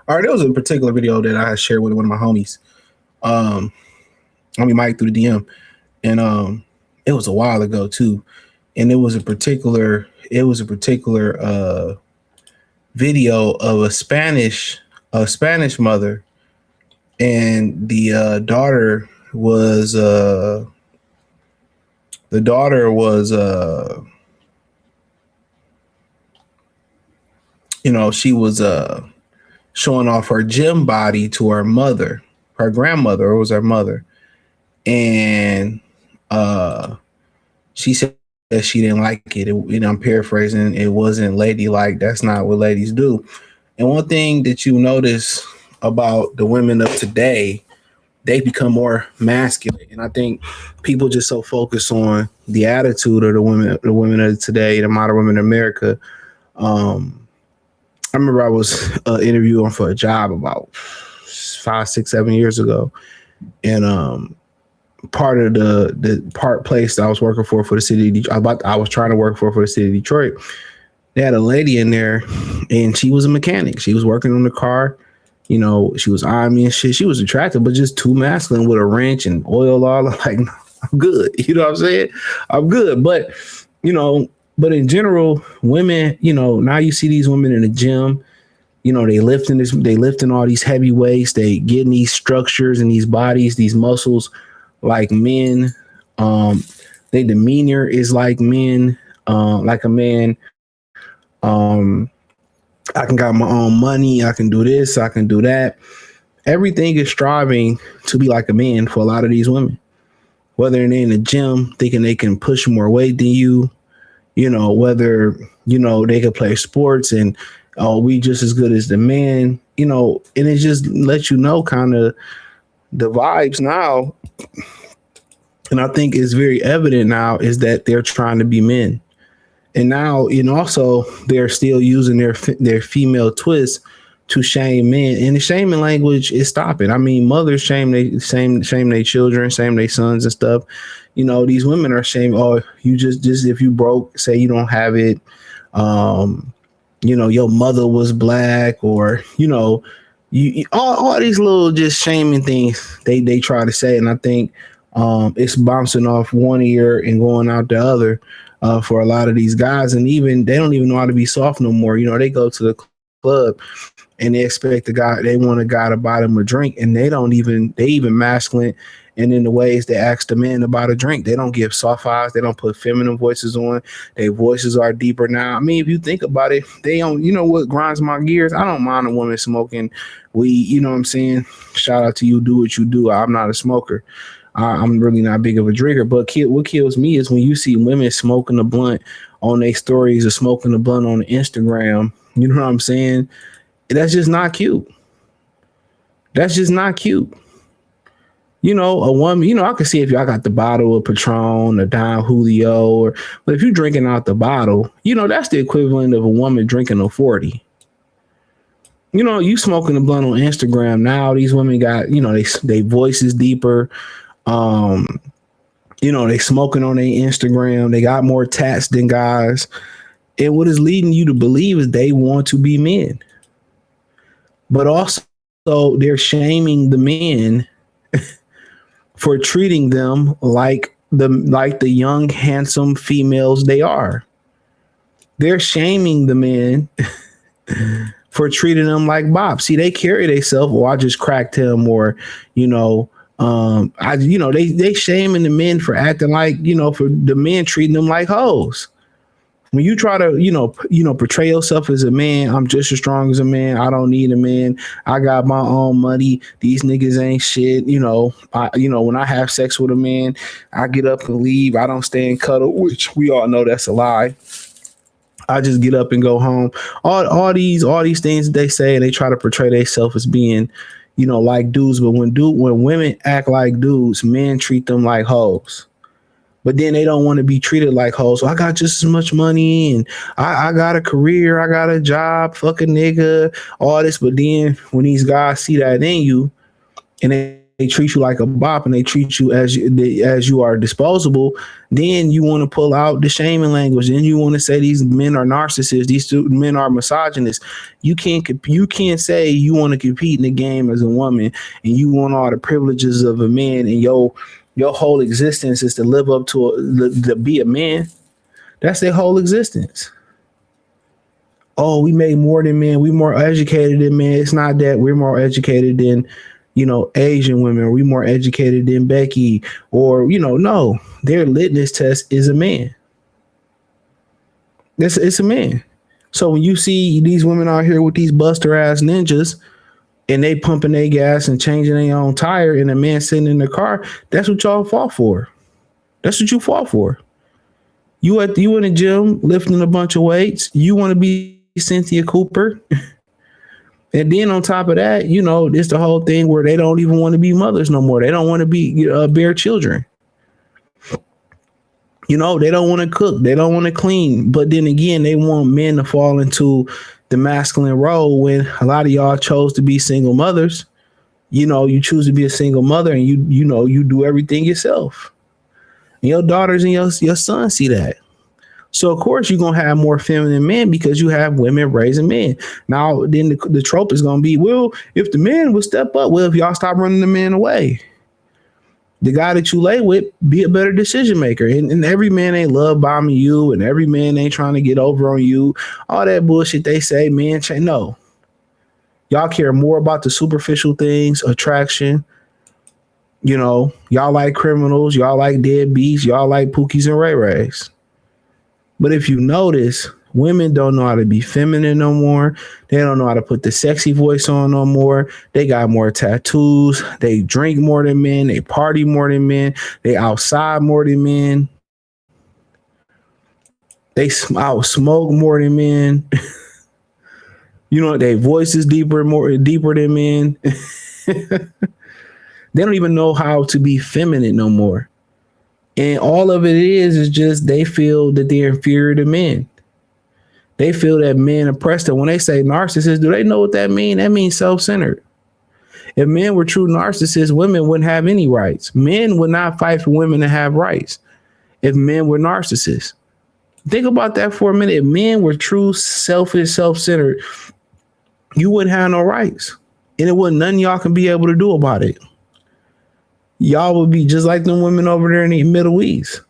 All right, there was a particular video that I had shared with one of my homies. Um, Mike through the DM, and it was a while ago too. And it was a particular video of a Spanish mother, and the daughter was she was showing off her gym body to her mother, her grandmother, or it was her mother, and uh she said she didn't like it. I'm paraphrasing. It wasn't ladylike. That's not what ladies do. And one thing that you notice about the women of today, they become more masculine. And I think people just so focused on the attitude of the women of today, the modern women in America. Um, I remember I was interviewing for a job about 5, 6, 7 years ago, and part of the part place that I was working for the city of Detroit, I was trying to work for the city of Detroit. They had a lady in there, and she was a mechanic. She was working on the car. She was eyeing me and shit. She was attractive, but just too masculine with a wrench and oil all. Like, no, I'm good. You know what I'm saying? I'm good. You know, but in general, women, now you see these women in the gym. They lifting all these heavy weights. They getting these structures and these bodies, these muscles like men. Um, their demeanor is like men, like a man. Um, I can got my own money. I can do this. I can do that. Everything is striving to be like a man for a lot of these women. Whether they're in the gym thinking they can push more weight than you, whether they could play sports and oh, we just as good as the man, and it just lets you know kind of the vibes now. And I think it's very evident now is that they're trying to be men. And now, also they're still using their female twist to shame men, and the shaming language is stopping. I mean, mothers shame their children, shame their sons and stuff. These women are shaming. Oh, you just if you broke, say you don't have it. Um, your mother was black, or all these little just shaming things they try to say, and I think it's bouncing off one ear and going out the other for a lot of these guys, and even they don't even know how to be soft no more. They go to the club and they expect they want a guy to buy them a drink, and they even masculine. And in the ways they ask the man to buy a drink, they don't give soft eyes. They don't put feminine voices on. Their voices are deeper now. I mean, if you think about it, they don't. You know what grinds my gears? I don't mind a woman smoking weed. You know what I'm saying? Shout out to you. Do what you do. I'm not a smoker. I'm really not big of a drinker. But what kills me is when you see women smoking a blunt on their stories or smoking a blunt on Instagram. You know what I'm saying? That's just not cute. That's just not cute. A woman, I can see if y'all got the bottle of Patron or Don Julio, but if you're drinking out the bottle, that's the equivalent of a woman drinking a 40. You smoking a blunt on Instagram now. These women got, they voices deeper. Um, they smoking on their Instagram. They got more tats than guys. And what is leading you to believe is they want to be men. But also they're shaming the men for treating them like the young, handsome females they are. They're shaming the men for treating them like Bob. See, they carry themselves, or I just cracked him, or they shaming the men for acting like, for the men treating them like hoes. When you try to, portray yourself as a man, I'm just as strong as a man. I don't need a man. I got my own money. These niggas ain't shit. When I have sex with a man, I get up and leave. I don't stay and cuddle, which we all know that's a lie. I just get up and go home. All these things they say, and they try to portray themselves as being, like dudes. But when women act like dudes, men treat them like hoes. But then they don't want to be treated like hoes. So I got just as much money, and I got a career, I got a job, fuck a nigga, all this. But then when these guys see that in you, and they treat you like a bop and they treat you as you are disposable, then you want to pull out the shaming language. Then you want to say these men are narcissists, these men are misogynists. You can't say you want to compete in the game as a woman and you want all the privileges of a man, and your whole existence is to live up to be a man. That's their whole existence. Oh, we make more than men. We more educated than men. It's not that we're more educated than, Asian women, or we more educated than Becky, or, no, their litmus test is a man. It's a man. So when you see these women out here with these buster ass ninjas and they pumping their gas and changing their own tire and a man sitting in the car, that's what y'all fought for. That's what you fought for. You in the gym lifting a bunch of weights. You want to be Cynthia Cooper. And then on top of that, it's the whole thing where they don't even want to be mothers no more. They don't want to be bear children. They don't want to cook. They don't want to clean. But then again, they want men to fall into the masculine role when a lot of y'all chose to be single mothers. You choose to be a single mother and you do everything yourself. And your daughters and your sons see that. So, of course, you're going to have more feminine men because you have women raising men. Now, then the trope is going to be, well, if the men would step up, well, if y'all stop running the men away, the guy that you lay with, be a better decision maker. And every man ain't love bombing you, and every man ain't trying to get over on you. All that bullshit they say, man, no. Y'all care more about the superficial things, attraction. Y'all like criminals. Y'all like deadbeats. Y'all like Pookies and Ray Rays. But if you notice, women don't know how to be feminine no more. They don't know how to put the sexy voice on no more. They got more tattoos. They drink more than men. They party more than men. They outside more than men. They out smoke more than men. Their voice is deeper than men. They don't even know how to be feminine no more. And all of it is just they feel that they're inferior to men. They feel that men oppress them. When they say narcissist, do they know what that means? That means self-centered. If men were true narcissists, women wouldn't have any rights. Men would not fight for women to have rights if men were narcissists. Think about that for a minute. If men were true, selfish, self-centered, you wouldn't have no rights. And it wasn't nothing y'all can be able to do about it. Y'all would be just like them women over there in the Middle East.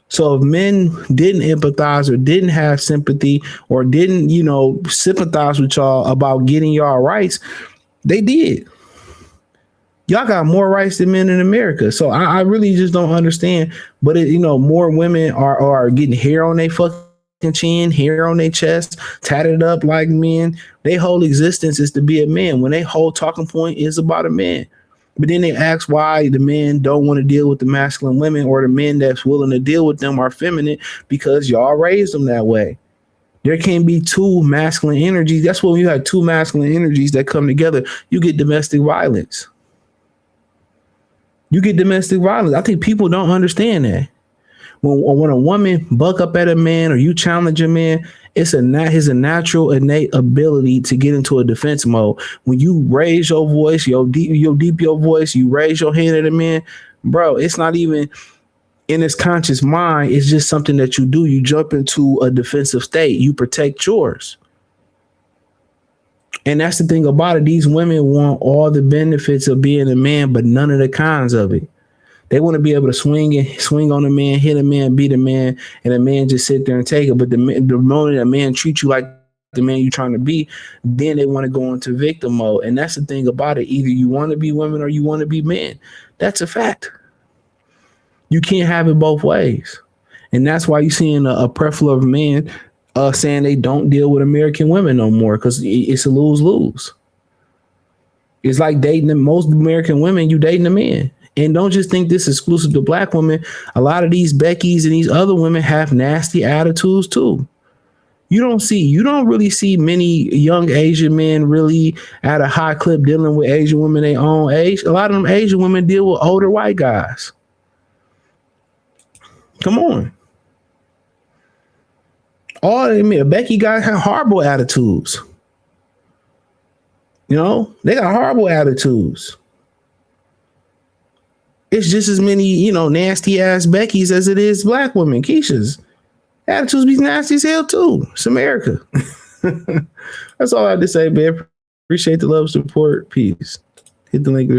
So if men didn't empathize or didn't have sympathy or didn't, sympathize with y'all about getting y'all rights, they did. Y'all got more rights than men in America. So I really just don't understand. But, more women are getting hair on their fucking chin, hair on their chest, tatted up like men. Their whole existence is to be a man when their whole talking point is about a man. But then they ask why the men don't want to deal with the masculine women, or the men that's willing to deal with them are feminine, because y'all raised them that way. There can't be two masculine energies. That's when you have two masculine energies that come together. You get domestic violence. I think people don't understand that. When a woman buck up at a man or you challenge a man, it's a natural innate ability to get into a defense mode. When you raise your voice, your voice, you raise your hand at a man, bro, it's not even in his conscious mind. It's just something that you do. You jump into a defensive state. You protect yours. And that's the thing about it. These women want all the benefits of being a man, but none of the cons of it. They want to be able to swing on a man, hit a man, beat a man, and a man just sit there and take it. But the moment a man treats you like the man you're trying to be, then they want to go into victim mode. And that's the thing about it. Either you want to be women or you want to be men. That's a fact. You can't have it both ways. And that's why you're seeing a plethora of men saying they don't deal with American women no more, because it's a lose-lose. It's like dating most American women, you dating a man. And don't just think this is exclusive to black women. A lot of these Beckys and these other women have nasty attitudes too. You don't really see many young Asian men really at a high clip dealing with Asian women their own age. A lot of them Asian women deal with older white guys. Come on. Becky guys have horrible attitudes. They got horrible attitudes. it's just as many, you know, nasty ass Beckys as it is black women. Keisha's attitudes be nasty as hell too. It's America. That's all I have to say, man. Appreciate the love, support, peace. Hit the link in the description.